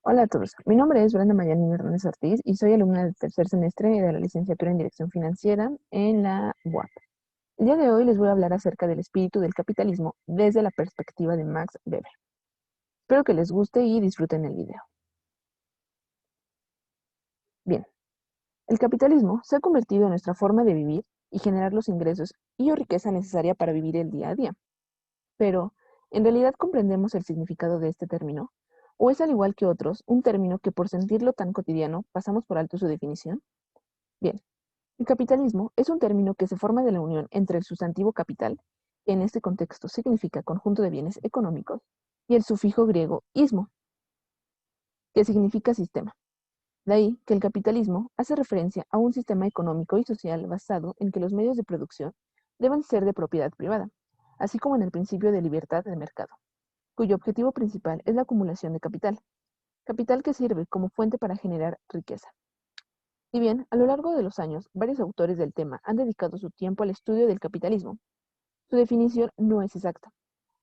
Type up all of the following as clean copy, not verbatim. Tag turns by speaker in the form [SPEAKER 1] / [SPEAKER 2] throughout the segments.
[SPEAKER 1] Hola a todos, mi nombre es Brenda Mayanina Hernández Ortiz y soy alumna del tercer semestre de la licenciatura en Dirección Financiera en la UAP. El día de hoy les voy a hablar acerca del espíritu del capitalismo desde la perspectiva de Max Weber. Espero que les guste y disfruten el video. Bien, el capitalismo se ha convertido en nuestra forma de vivir y generar los ingresos y o riqueza necesaria para vivir el día a día. Pero, ¿en realidad comprendemos el significado de este término? ¿O es al igual que otros un término que por sentirlo tan cotidiano pasamos por alto su definición? Bien, el capitalismo es un término que se forma de la unión entre el sustantivo capital, que en este contexto significa conjunto de bienes económicos, y el sufijo griego ismo, que significa sistema. De ahí que el capitalismo hace referencia a un sistema económico y social basado en que los medios de producción deben ser de propiedad privada, así como en el principio de libertad de mercado, cuyo objetivo principal es la acumulación de capital, capital que sirve como fuente para generar riqueza. Si bien, a lo largo de los años, varios autores del tema han dedicado su tiempo al estudio del capitalismo, su definición no es exacta,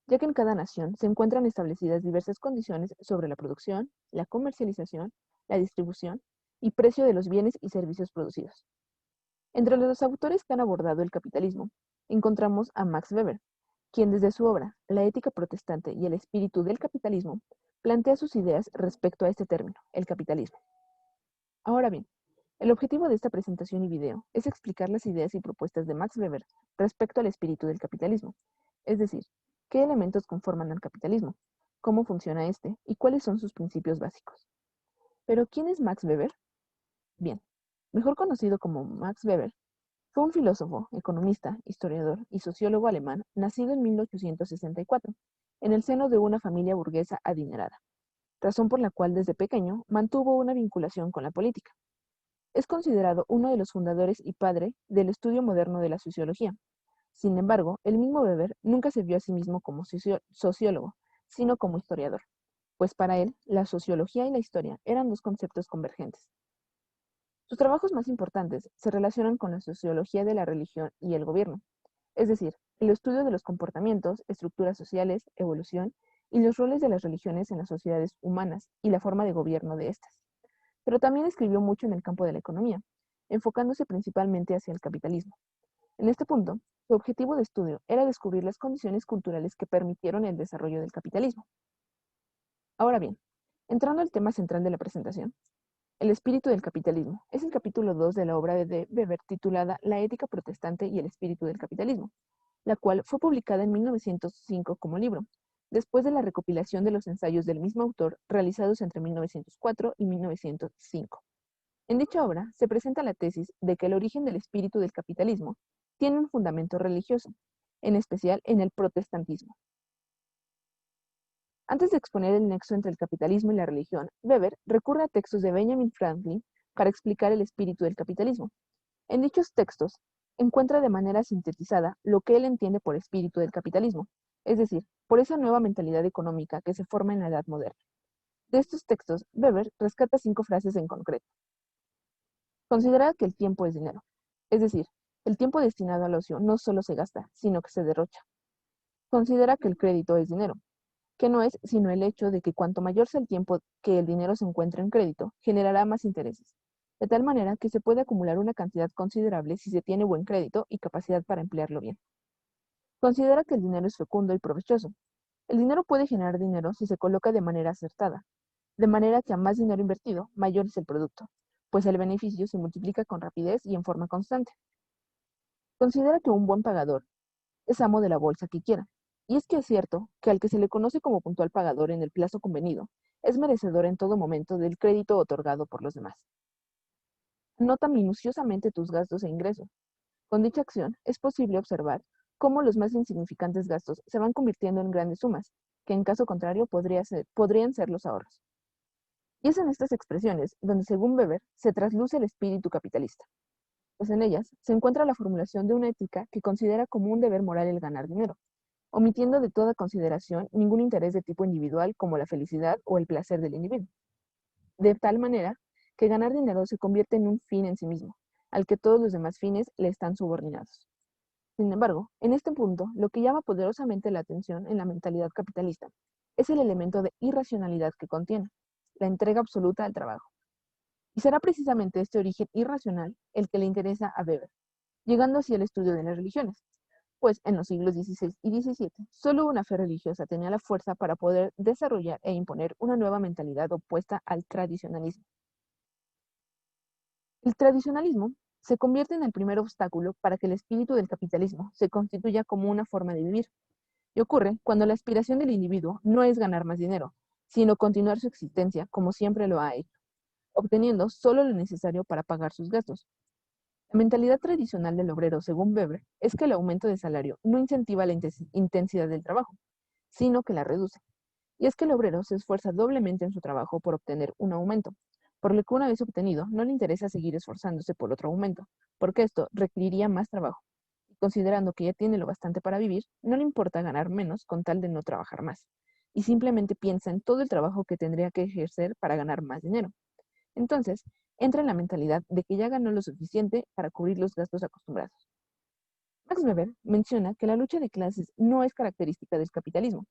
[SPEAKER 1] ya que en cada nación se encuentran establecidas diversas condiciones sobre la producción, la comercialización, la distribución y precio de los bienes y servicios producidos. Entre los autores que han abordado el capitalismo, encontramos a Max Weber, quien desde su obra La ética protestante y el espíritu del capitalismo plantea sus ideas respecto a este término, el capitalismo. Ahora bien, el objetivo de esta presentación y video es explicar las ideas y propuestas de Max Weber respecto al espíritu del capitalismo, es decir, qué elementos conforman al capitalismo, cómo funciona este y cuáles son sus principios básicos. Pero, ¿quién es Max Weber? Bien, mejor conocido como Max Weber, fue un filósofo, economista, historiador y sociólogo alemán nacido en 1864, en el seno de una familia burguesa adinerada, razón por la cual desde pequeño mantuvo una vinculación con la política. Es considerado uno de los fundadores y padre del estudio moderno de la sociología. Sin embargo, el mismo Weber nunca se vio a sí mismo como sociólogo, sino como historiador, pues para él la sociología y la historia eran dos conceptos convergentes. Sus trabajos más importantes se relacionan con la sociología de la religión y el gobierno, es decir, el estudio de los comportamientos, estructuras sociales, evolución y los roles de las religiones en las sociedades humanas y la forma de gobierno de estas. Pero también escribió mucho en el campo de la economía, enfocándose principalmente hacia el capitalismo. En este punto, su objetivo de estudio era descubrir las condiciones culturales que permitieron el desarrollo del capitalismo. Ahora bien, entrando al tema central de la presentación, el espíritu del capitalismo es el capítulo 2 de la obra de Weber titulada La ética protestante y el espíritu del capitalismo, la cual fue publicada en 1905 como libro, después de la recopilación de los ensayos del mismo autor realizados entre 1904 y 1905. En dicha obra se presenta la tesis de que el origen del espíritu del capitalismo tiene un fundamento religioso, en especial en el protestantismo. Antes de exponer el nexo entre el capitalismo y la religión, Weber recurre a textos de Benjamin Franklin para explicar el espíritu del capitalismo. En dichos textos, encuentra de manera sintetizada lo que él entiende por espíritu del capitalismo, es decir, por esa nueva mentalidad económica que se forma en la Edad Moderna. De estos textos, Weber rescata 5 frases en concreto. Considera que el tiempo es dinero, es decir, el tiempo destinado al ocio no solo se gasta, sino que se derrocha. Considera que el crédito es dinero, que no es sino el hecho de que cuanto mayor sea el tiempo que el dinero se encuentra en crédito, generará más intereses, de tal manera que se puede acumular una cantidad considerable si se tiene buen crédito y capacidad para emplearlo bien. Considera que el dinero es fecundo y provechoso. El dinero puede generar dinero si se coloca de manera acertada, de manera que a más dinero invertido, mayor es el producto, pues el beneficio se multiplica con rapidez y en forma constante. Considera que un buen pagador es amo de la bolsa que quiera, y es que es cierto que al que se le conoce como puntual pagador en el plazo convenido, es merecedor en todo momento del crédito otorgado por los demás. Nota minuciosamente tus gastos e ingresos. Con dicha acción es posible observar cómo los más insignificantes gastos se van convirtiendo en grandes sumas, que en caso contrario podrían ser los ahorros. Y es en estas expresiones donde, según Weber, se trasluce el espíritu capitalista, pues en ellas se encuentra la formulación de una ética que considera como un deber moral el ganar dinero, omitiendo de toda consideración ningún interés de tipo individual como la felicidad o el placer del individuo, de tal manera que ganar dinero se convierte en un fin en sí mismo, al que todos los demás fines le están subordinados. Sin embargo, en este punto, lo que llama poderosamente la atención en la mentalidad capitalista es el elemento de irracionalidad que contiene, la entrega absoluta al trabajo. Y será precisamente este origen irracional el que le interesa a Weber, llegando así al estudio de las religiones, pues en los siglos XVI y XVII solo una fe religiosa tenía la fuerza para poder desarrollar e imponer una nueva mentalidad opuesta al tradicionalismo. El tradicionalismo se convierte en el primer obstáculo para que el espíritu del capitalismo se constituya como una forma de vivir, y ocurre cuando la aspiración del individuo no es ganar más dinero, sino continuar su existencia como siempre lo ha hecho, obteniendo solo lo necesario para pagar sus gastos. La mentalidad tradicional del obrero, según Weber, es que el aumento de salario no incentiva la intensidad del trabajo, sino que la reduce. Y es que el obrero se esfuerza doblemente en su trabajo por obtener un aumento, por lo que una vez obtenido no le interesa seguir esforzándose por otro aumento, porque esto requeriría más trabajo. Y considerando que ya tiene lo bastante para vivir, no le importa ganar menos con tal de no trabajar más. Y simplemente piensa en todo el trabajo que tendría que ejercer para ganar más dinero. Entonces, entra en la mentalidad de que ya ganó lo suficiente para cubrir los gastos acostumbrados. Max Weber menciona que la lucha de clases no es característica del capitalismo,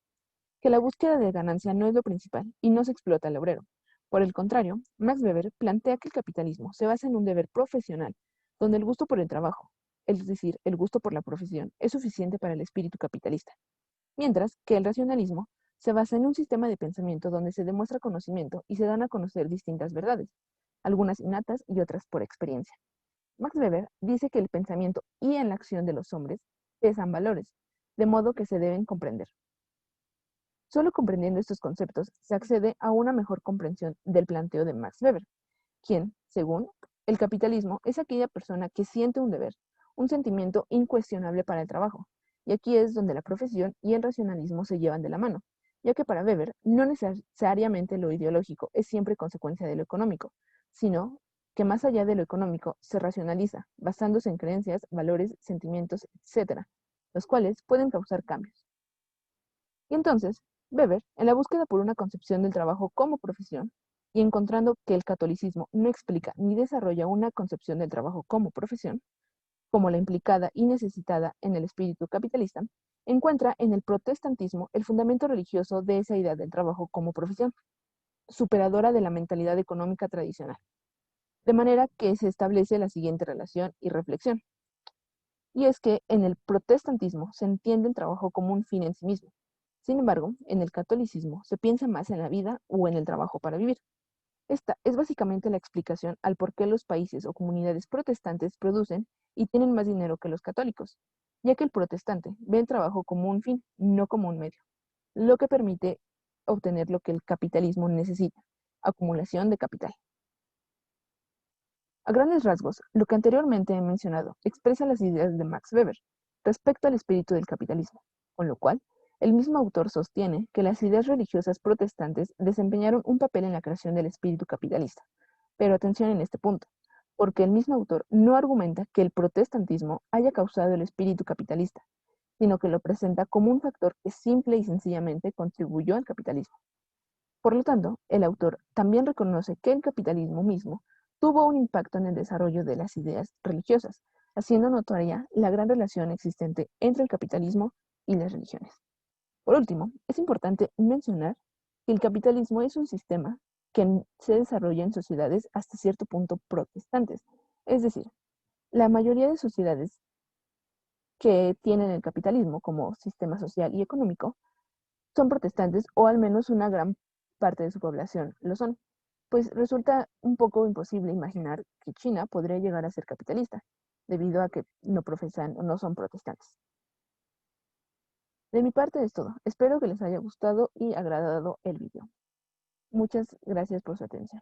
[SPEAKER 1] que la búsqueda de ganancia no es lo principal y no se explota al obrero. Por el contrario, Max Weber plantea que el capitalismo se basa en un deber profesional, donde el gusto por el trabajo, es decir, el gusto por la profesión, es suficiente para el espíritu capitalista, mientras que el racionalismo se basa en un sistema de pensamiento donde se demuestra conocimiento y se dan a conocer distintas verdades, algunas innatas y otras por experiencia. Max Weber dice que el pensamiento y en la acción de los hombres pesan valores, de modo que se deben comprender. Solo comprendiendo estos conceptos se accede a una mejor comprensión del planteo de Max Weber, quien, según el capitalismo, es aquella persona que siente un deber, un sentimiento incuestionable para el trabajo. Y aquí es donde la profesión y el racionalismo se llevan de la mano, ya que para Weber no necesariamente lo ideológico es siempre consecuencia de lo económico, sino que más allá de lo económico se racionaliza, basándose en creencias, valores, sentimientos, etc., los cuales pueden causar cambios. Y entonces, Weber, en la búsqueda por una concepción del trabajo como profesión, y encontrando que el catolicismo no explica ni desarrolla una concepción del trabajo como profesión, como la implicada y necesitada en el espíritu capitalista, encuentra en el protestantismo el fundamento religioso de esa idea del trabajo como profesión, superadora de la mentalidad económica tradicional. De manera que se establece la siguiente relación y reflexión. Y es que en el protestantismo se entiende el trabajo como un fin en sí mismo. Sin embargo, en el catolicismo se piensa más en la vida o en el trabajo para vivir. Esta es básicamente la explicación al por qué los países o comunidades protestantes producen y tienen más dinero que los católicos, ya que el protestante ve el trabajo como un fin, no como un medio, lo que permite obtener lo que el capitalismo necesita, acumulación de capital. A grandes rasgos, lo que anteriormente he mencionado expresa las ideas de Max Weber respecto al espíritu del capitalismo, con lo cual el mismo autor sostiene que las ideas religiosas protestantes desempeñaron un papel en la creación del espíritu capitalista. Pero atención en este punto, porque el mismo autor no argumenta que el protestantismo haya causado el espíritu capitalista, sino que lo presenta como un factor que simple y sencillamente contribuyó al capitalismo. Por lo tanto, el autor también reconoce que el capitalismo mismo tuvo un impacto en el desarrollo de las ideas religiosas, haciendo notoria la gran relación existente entre el capitalismo y las religiones. Por último, es importante mencionar que el capitalismo es un sistema que se desarrolla en sociedades hasta cierto punto protestantes. Es decir, la mayoría de sociedades que tienen el capitalismo como sistema social y económico son protestantes o al menos una gran parte de su población lo son. Pues resulta un poco imposible imaginar que China podría llegar a ser capitalista, debido a que no profesan o no son protestantes. De mi parte es todo. Espero que les haya gustado y agradado el video. Muchas gracias por su atención.